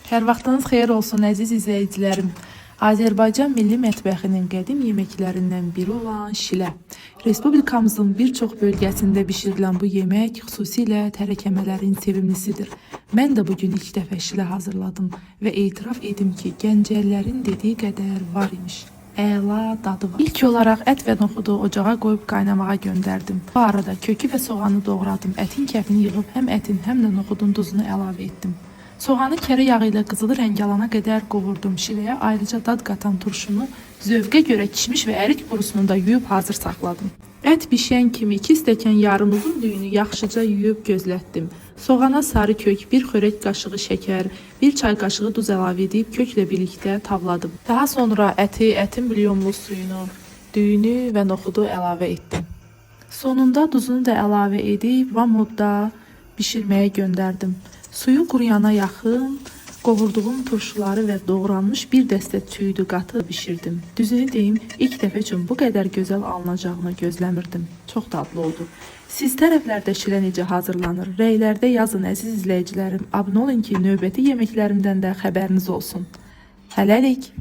Hər vaxtınız xeyir olsun əziz izləyicilərim. Azərbaycan milli mətbəxinin qədim yeməklərindən biri olan şilə. Respublikamızın bir çox bölgəsində bişirilən bu yemək xüsusilə tərəkəmələrin sevimlisidir. Mən də bugün ilk dəfə şilə hazırladım və etiraf edim ki, Gəncəlilərin dediyi qədər var imiş. Əla dadı var. İlk olaraq ət və noxudu ocağa qoyub qaynamağa göndərdim. Bu arada kökü və soğanı doğradım. Ətin kəfini yığıb həm ətin, həm də noxudun duzunu əlavə etdim. Soğanı kərə yağı ilə qızılı rəng alana qədər qovurdum. Şiləyə ayrıca dad qatan turşunu zövqə görə kişmiş və ərik qurusunu da yuyub hazır saxladım. Ət bişən kimi 2 stəkan yarım uzun düyünü yaxşıca yuyub gözlətdim. Soğana sarı kök, 1 xörək qaşığı şəkər, 1 çay qaşığı duz əlavə edib köklə birlikdə tavladım. Daha sonra ətin bulyonlu suyunu, düyünü və noxudu əlavə etdim. Sonunda duzunu da əlavə edib vamodda bişirməyə göndərdim. Suyu quruyana yaxın qovurduğum turşuları və doğranmış bir dəstə çüydü qatı bişirdim. Düzünü deyim, ilk dəfə üçün bu qədər gözəl alınacağını gözləmirdim. Çox dadlı oldu. Siz tərəflərdə şilə necə hazırlanır? Rəylərdə yazın əziz izləyicilərim. Abunə olun ki, növbəti yeməklərimdən də xəbəriniz olsun. Hələlik.